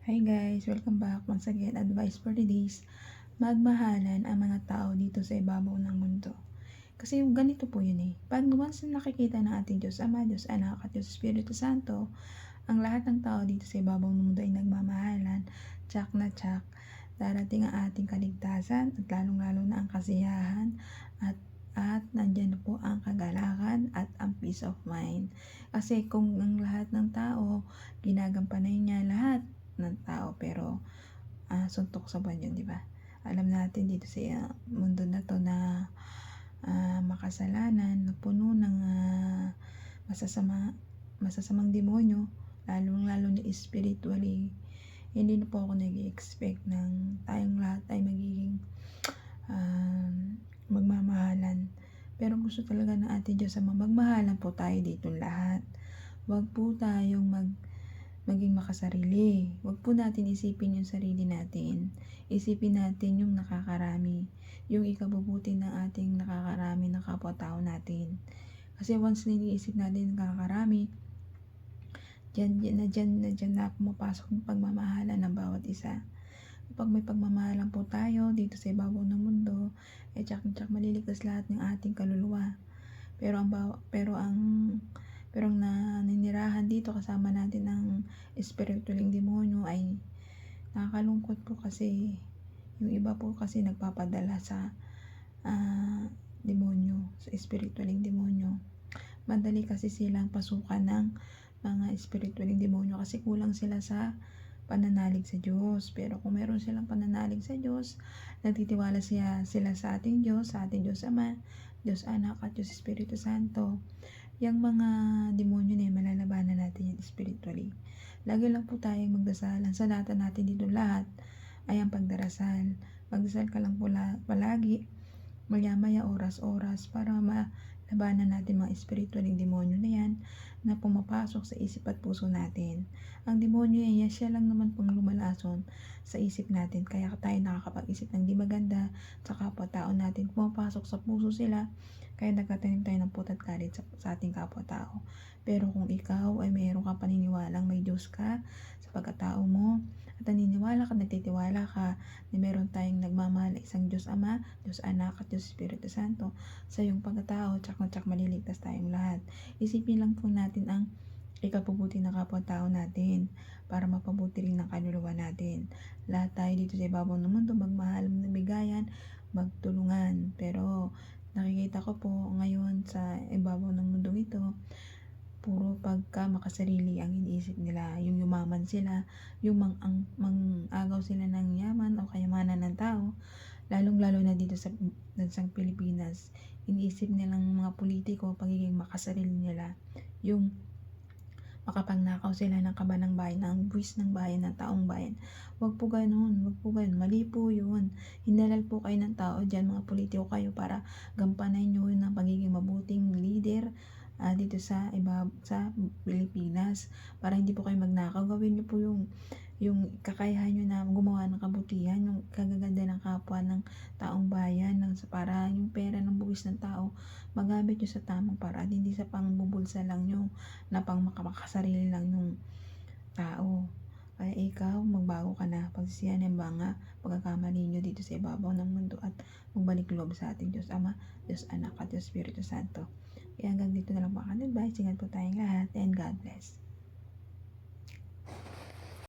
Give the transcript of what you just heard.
Hi guys, welcome back once again. Advice for the days. Magmahalan ang mga tao dito sa ibabaw ng mundo. Kasi yung ganito po yun eh. Pag once na nakikita ng ating Diyos Ama, Diyos Anak at Diyos Espiritu Santo, ang lahat ng tao dito sa ibabaw ng mundo ay nagmamahalan, tsak na tsak, darating ang ating kaligtasan at lalong-lalo na ang kasiyahan at nandyan po ang kagalakan at ang peace of mind. Kasi kung ang lahat ng tao, ginagampanan niya lahat ng tao, pero suntok sa buwan yun, di ba? Alam natin dito sa mundo na to na makasalanan, na puno ng masasamang demonyo, lalong-lalo na spiritually. Hindi na po ako nag-expect ng tayong lahat ay magiging magmamahalan. Pero gusto talaga ng ating Diyos na magmahalan po tayo dito lahat. Huwag po tayong maging makasarili. Huwag po natin isipin yung sarili natin. Isipin natin yung nakakarami. Yung ikabubuti ng ating nakakarami ng kapwa-tao natin. Kasi once na iniisip natin nakakarami, dyan na pumapasok yung pagmamahalan ng bawat isa. Kapag may pagmamahalan po tayo dito sa ibabaw ng mundo, tsak maliligtas lahat ng ating kaluluwa. Pero ang naninirahan dito kasama natin ng spiritualing demonyo ay nakakalungkot po, kasi yung iba po kasi nagpapadala sa demonyo, sa spiritualing demonyo. Madali kasi silang pasukan ng mga spiritualing demonyo kasi kulang sila sa pananalig sa Diyos. Pero kung meron silang pananalig sa Diyos, nagtitiwala sila sa ating Diyos Ama, Diyos Anak at Diyos Espiritu Santo, yung mga demonyo na yun, malalabanan natin yan spiritually. Lagi lang po tayong magdasalan. Sa lahat natin dito lahat ay ang pagdarasal. Magdasal ka lang po palagi, maya-maya, oras-oras, para malabanan natin mga spiritualing demonyo na yan na pumapasok sa isip at puso natin. Ang demonyo yan, siya lang naman pong lumalason sa isip natin. Kaya tayo nakakapag-isip ng di maganda sa kapwa-tao natin. Pumapasok sa puso sila, kaya nagtatanim tayo ng puot at galit sa ating kapwa-tao. Pero kung ikaw ay mayroon ka paniniwalang may Diyos ka sa pagkatao mo, at naniniwala ka, nagtitiwala ka na meron tayong nagmamahal na isang Diyos Ama, Diyos Anak at Diyos Espiritu Santo, sa iyong pagkatao, tsak na tsak maliligtas tayong lahat. Isipin lang po natin ang ikabubuti ng kapwa-tao natin para mapabuti rin ng kaluluwa natin. Lahat tayo dito sa ibabaw ng mundo, magmahal, magbigayan, magtulungan. Pero nakikita ko po ngayon sa ibabaw ng mundo ito, puro pagka makasarili ang iniisip nila. Yung yumaman sila, yung mang-agaw sila ng yaman o kayamanan ng tao. Lalong-lalo na dito sa bansang Pilipinas, iniisip nilang mga politiko, pagiging makasarili nila, yung makapagnakaw sila ng kaba ng bayan, ng buwis ng bayan, ng taong bayan. Wag po ganun, mali po yun. Hinalal po kayo ng tao dyan, mga politiko kayo, para gampanan nyo ng pagiging mabuting leader dito sa Pilipinas, para hindi po kayo magnakaw. Gawin nyo po yung kakayahan nyo na gumawa ng kabutihan, yung kagaganda ng kapwa ng taong bayan, para yung pera ng buwis ng tao magamit nyo sa tamang paraan, hindi sa pangbubulsa lang nyo na pang makasarili lang yung tao. Kaya ikaw, magbago ka na, pagsisihan ng mga pagkakamali nyo dito sa ibabaw ng mundo, at magbalik loob sa ating Diyos Ama, Diyos Anak at Diyos Espiritu Santo. Kaya hanggang dito na lang po ang advice. Ingat po tayong lahat, and God bless.